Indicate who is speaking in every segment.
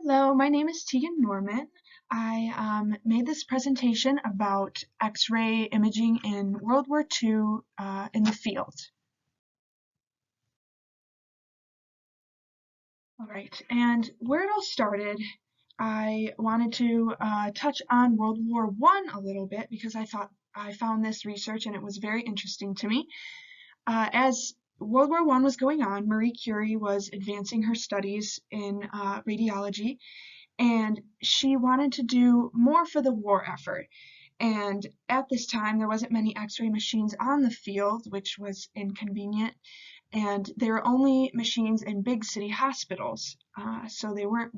Speaker 1: Hello, my name is Tegan Norman. I made this presentation about X-ray imaging in World War II in the field. All right, and where it all started, I wanted to touch on World War I a little bit because I found this research and it was very interesting to me. As World War I was going on, Marie Curie was advancing her studies in radiology, and she wanted to do more for the war effort. And at this time, there wasn't many X-ray machines on the field, which was inconvenient, and there were only machines in big city hospitals, so they weren't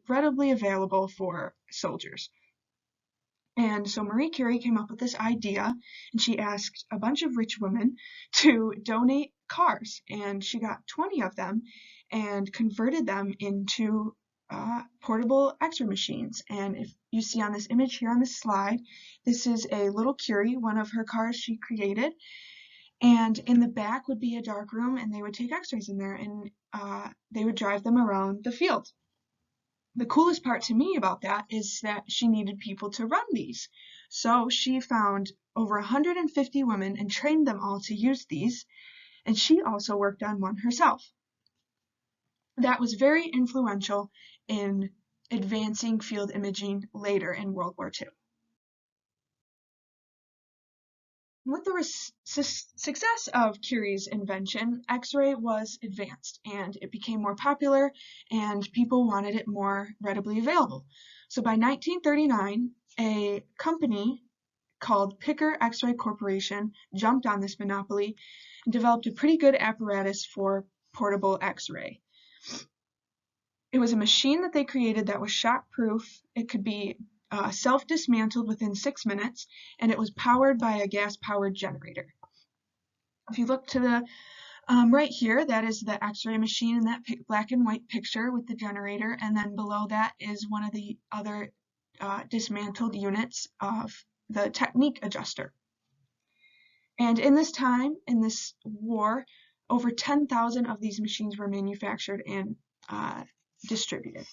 Speaker 1: readily available for soldiers. And so Marie Curie came up with this idea, and she asked a bunch of rich women to donate cars, and she got 20 of them and converted them into portable X-ray machines. And if you see on this image here on this slide, this is a little Curie, one of her cars she created. And in the back would be a dark room, and they would take X-rays in there, and they would drive them around the field. The coolest part to me about that is that she needed people to run these. So she found over 150 women and trained them all to use these, and she also worked on one herself. That was very influential in advancing field imaging later in World War II. With the success of Curie's invention, X-ray was advanced and it became more popular and people wanted it more readily available. So by 1939, a company called Picker X-ray Corporation jumped on this monopoly and developed a pretty good apparatus for portable X-ray. It was a machine that they created that was shock-proof. It could be self-dismantled within 6 minutes, and it was powered by a gas-powered generator. If you look to the right here, that is the X-ray machine in that black and white picture with the generator, and then below that is one of the other dismantled units of the technique adjuster. And in this time, in this war, over 10,000 of these machines were manufactured and distributed.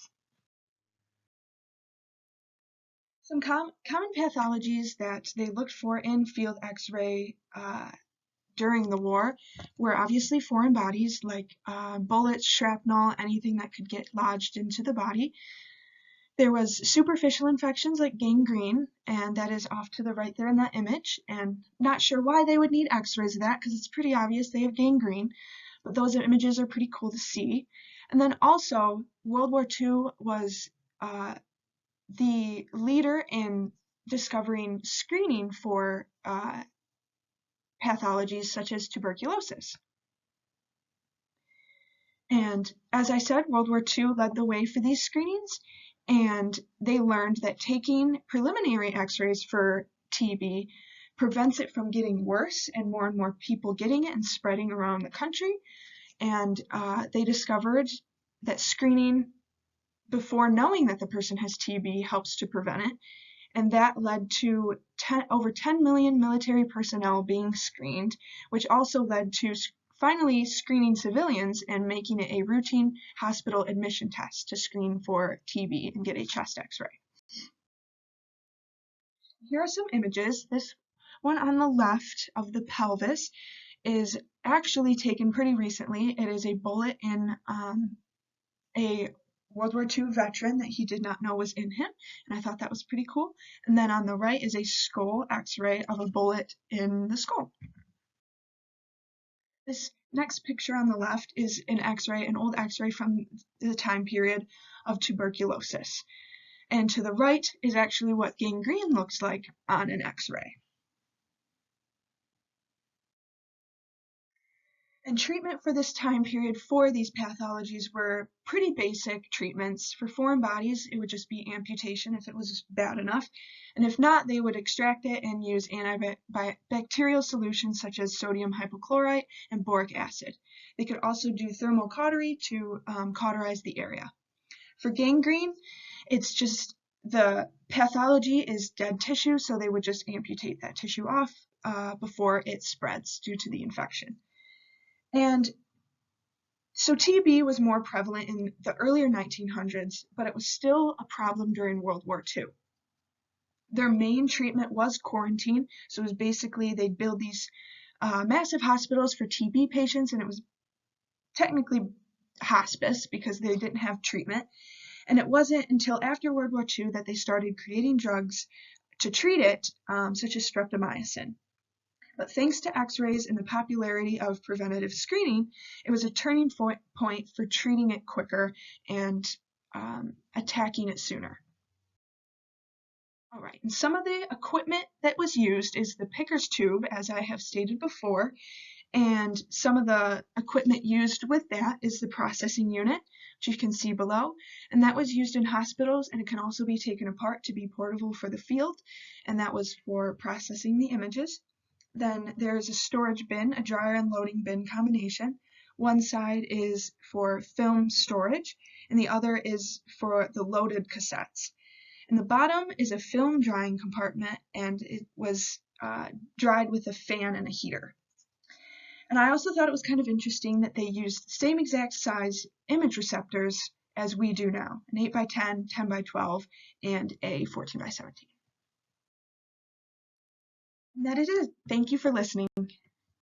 Speaker 1: Some common pathologies that they looked for in field X-ray during the war were obviously foreign bodies like bullets, shrapnel, anything that could get lodged into the body. There was superficial infections like gangrene, and that is off to the right there in that image. And not sure why they would need X-rays of that because it's pretty obvious they have gangrene, but those images are pretty cool to see. And then also, World War II was the leader in discovering screening for pathologies such as tuberculosis. And as I said, World War II led the way for these screenings, and they learned that taking preliminary X-rays for TB prevents it from getting worse and more people getting it and spreading around the country. And they discovered that screening before knowing that the person has TB helps to prevent it, and that led to over 10 million military personnel being screened, which also led to finally screening civilians and making it a routine hospital admission test to screen for TB and get a chest X-ray. Here are some images. This one on the left of the pelvis is actually taken pretty recently. It is a bullet in a World War II veteran that he did not know was in him, and I thought that was pretty cool. And then on the right is a skull X-ray of a bullet in the skull. This next picture on the left is an X-ray, an old X-ray from the time period of tuberculosis. And to the right is actually what gangrene looks like on an X-ray. And treatment for this time period for these pathologies were pretty basic treatments. For foreign bodies, it would just be amputation if it was bad enough. And if not, they would extract it and use antibacterial solutions such as sodium hypochlorite and boric acid. They could also do thermal cautery to cauterize the area. For gangrene, it's just the pathology is dead tissue, so they would just amputate that tissue off before it spreads due to the infection. And So TB was more prevalent in the earlier 1900s, but it was still a problem during World War II. Their main treatment was quarantine, so it was basically they'd build these massive hospitals for TB patients, and it was technically hospice because they didn't have treatment. And it wasn't until after World War II that they started creating drugs to treat it, such as streptomycin. But thanks to x-rays and the popularity of preventative screening, it was a turning point for treating it quicker and attacking it sooner. All right, and some of the equipment that was used is the Picker's tube, as I have stated before, and some of the equipment used with that is the processing unit, which you can see below, and that was used in hospitals, and it can also be taken apart to be portable for the field, and that was for processing the images. Then there's a storage bin, a dryer and loading bin combination. One side is for film storage, and the other is for the loaded cassettes. And the bottom is a film drying compartment, and it was dried with a fan and a heater. And I also thought it was kind of interesting that they used the same exact size image receptors as we do now, an 8x10, 10x12, and a 14x17. And that it is. Thank you for listening.